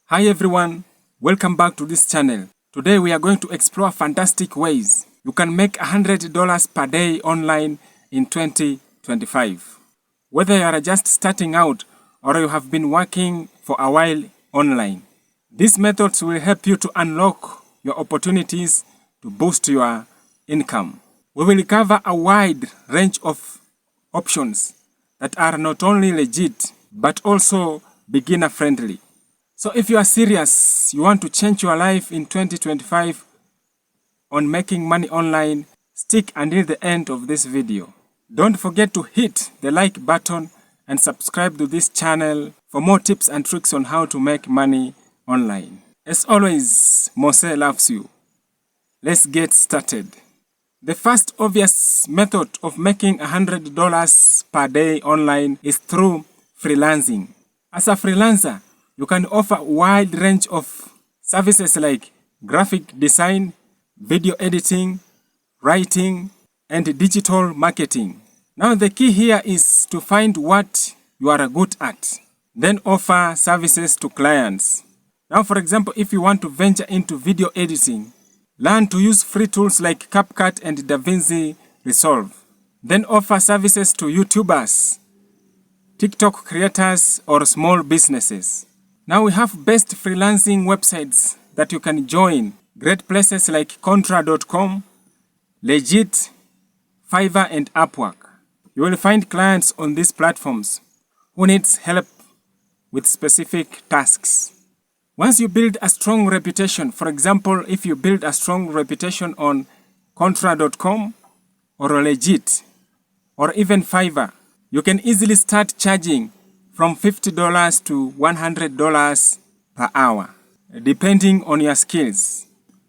Hi everyone, welcome back to this channel. Today we are going to explore fantastic ways you can make $100 per day online in 2025. Whether you are just starting out or you have been working for a while online, these methods will help you to unlock your opportunities to boost your income. We will cover a wide range of options that are not only legit but also beginner friendly. So if you are serious, you want to change your life in 2025 on making money online, stick until the end of this video. Don't forget to hit the like button and subscribe to this channel for more tips and tricks on how to make money online. As always, Mose loves you. Let's get started. The first obvious method of making $100 per day online is through freelancing. As a freelancer, you can offer a wide range of services like graphic design, video editing, writing, and digital marketing. Now the key here is to find what you are good at, then offer services to clients. Now for example, if you want to venture into video editing, learn to use free tools like CapCut and DaVinci Resolve. Then offer services to YouTubers, TikTok creators, or small businesses. Now we have best freelancing websites that you can join. Great places like Contra.com, Legit, Fiverr, and Upwork. You will find clients on these platforms who needs help with specific tasks. Once you build a strong reputation, for example, if you build a strong reputation on Contra.com or Legit or even Fiverr, you can easily start charging from $50 to $100 per hour, depending on your skills.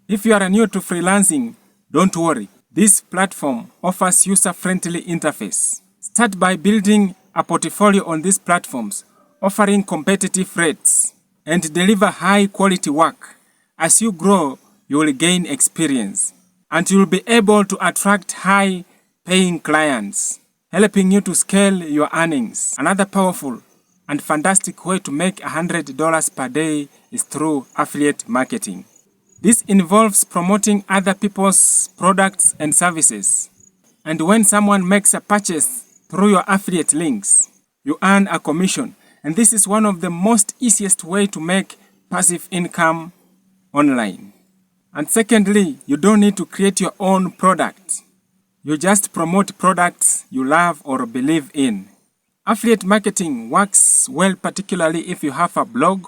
If you are new to freelancing, don't worry. This platform offers user-friendly interface. Start by building a portfolio on these platforms, offering competitive rates, and deliver high-quality work. As you grow, you will gain experience, and you will be able to attract high-paying clients, helping you to scale your earnings. Another powerful and fantastic way to make $100 per day is through affiliate marketing. This involves promoting other people's products and services. And when someone makes a purchase through your affiliate links, you earn a commission. And this is one of the most easiest way to make passive income online. And secondly, you don't need to create your own product. You just promote products you love or believe in. Affiliate marketing works well particularly if you have a blog,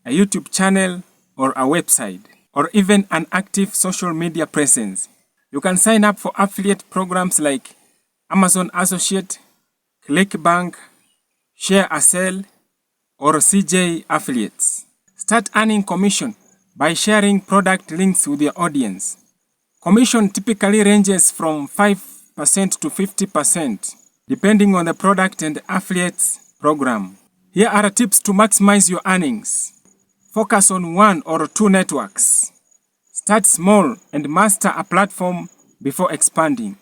a YouTube channel, or a website, or even an active social media presence. You can sign up for affiliate programs like Amazon Associate, ClickBank, Share a Sale, or CJ Affiliates. Start earning commission by sharing product links with your audience. Commission typically ranges from 5% to 50%. Depending on the product and affiliates program. Here are tips to maximize your earnings. Focus on one or two networks. Start small and master a platform before expanding.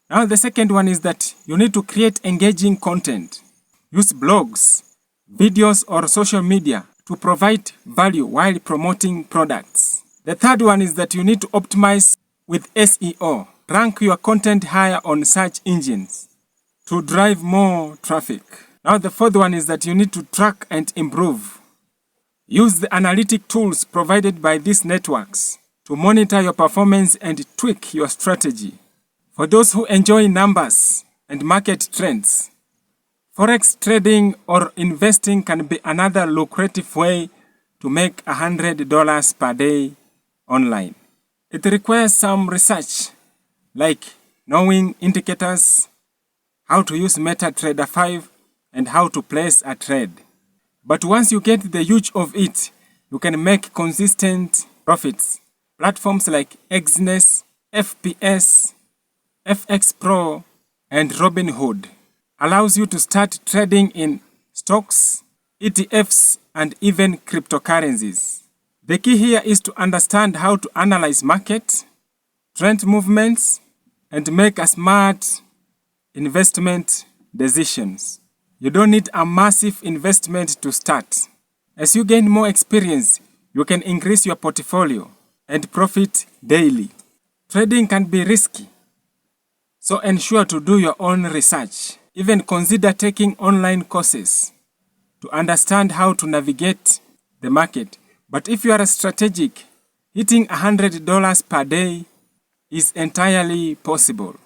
Now the second one is that you need to create engaging content. Use blogs, videos, or social media to provide value while promoting products. The third one is that you need to optimize with SEO. Rank your content higher on search engines to drive more traffic. Now the fourth one is that you need to track and improve. Use the analytic tools provided by these networks to monitor your performance and tweak your strategy. For those who enjoy numbers and market trends, Forex trading or investing can be another lucrative way to make $100 per day online. It requires some research, like knowing indicators, how to use MetaTrader 5, and how to place a trade. But once you get the use of it, you can make consistent profits. Platforms like Exness, FPS, FX Pro, and Robinhood allows you to start trading in stocks, ETFs, and even cryptocurrencies. The key here is to understand how to analyze market, trend movements, and make a smart investment decisions. You don't need a massive investment to start. As you gain more experience, you can increase your portfolio and profit daily. Trading can be risky, so ensure to do your own research. Even consider taking online courses to understand how to navigate the market. But if you are strategic, hitting $100 per day is entirely possible.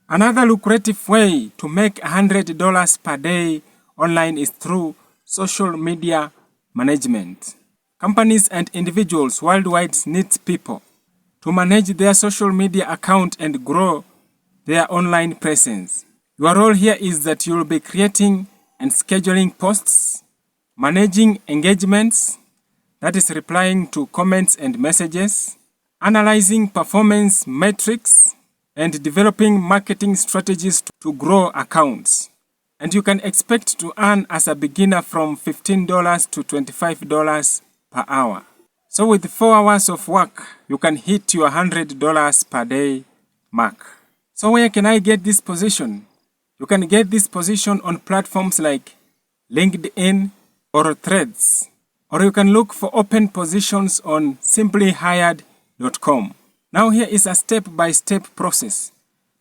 Another lucrative way to make $100 per day online is through social media management. Companies and individuals worldwide need people to manage their social media account and grow their online presence. Your role here is that you'll be creating and scheduling posts, managing engagements, that is replying to comments and messages, analyzing performance metrics, and developing marketing strategies to grow accounts. And you can expect to earn as a beginner from $15 to $25 per hour. So with 4 hours of work, you can hit your $100 per day mark. So where can I get this position? You can get this position on platforms like LinkedIn or Threads. Or you can look for open positions on simplyhired.com. Now here is a step-by-step process.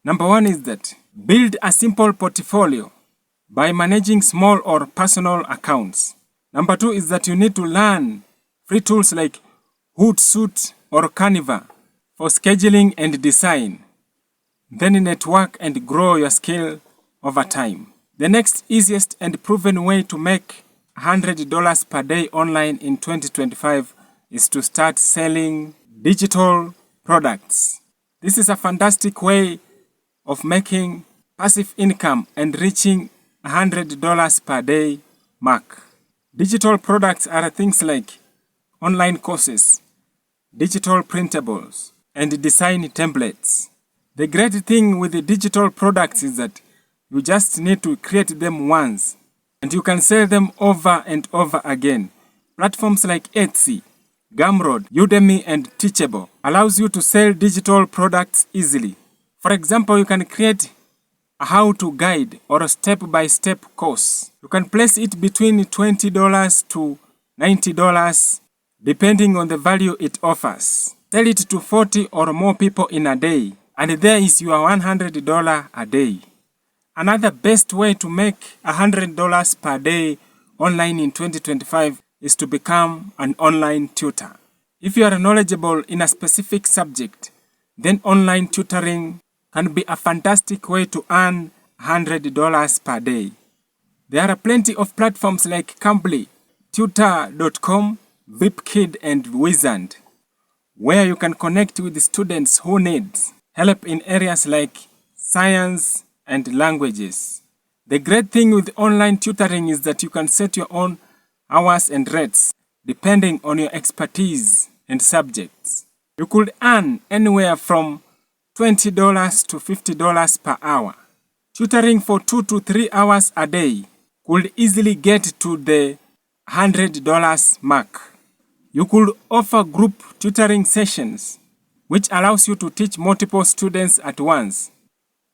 Number 1 is that build a simple portfolio by managing small or personal accounts. Number 2 is that you need to learn free tools like Hootsuite or Canva for scheduling and design. Then network and grow your skill over time. The next easiest and proven way to make $100 per day online in 2025 is to start selling digital products. This is a fantastic way of making passive income and reaching $100 per day mark. Digital products are things like online courses, digital printables, and design templates. The great thing with the digital products is that you just need to create them once and you can sell them over and over again. Platforms like Etsy, Gumroad, Udemy, and Teachable allows you to sell digital products easily. For example, you can create a how-to guide or a step-by-step course. You can place it between $20 to $90 depending on the value it offers. Sell it to 40 or more people in a day, and there is your $100 a day. Another best way to make $100 per day online in 2025 is to become an online tutor. If you are knowledgeable in a specific subject, then online tutoring can be a fantastic way to earn $100 per day. There are plenty of platforms like Cambly, Tutor.com, VipKid, and Wizard, where you can connect with students who need help in areas like science and languages. The great thing with online tutoring is that you can set your own hours and rates depending on your expertise and subjects. You could earn anywhere from $20 to $50 per hour. Tutoring for 2 to 3 hours a day could easily get to the $100 mark. You could offer group tutoring sessions, which allows you to teach multiple students at once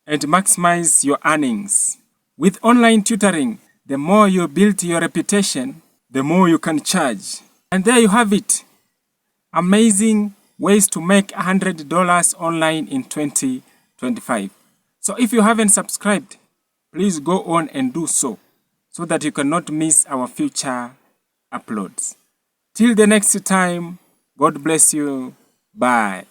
and maximize your earnings. With online tutoring, the more you build your reputation, the more you can charge. And there you have it. Amazing ways to make $100 online in 2025. So if you haven't subscribed, please go on and do so that you cannot miss our future uploads. Till the next time, God bless you. Bye.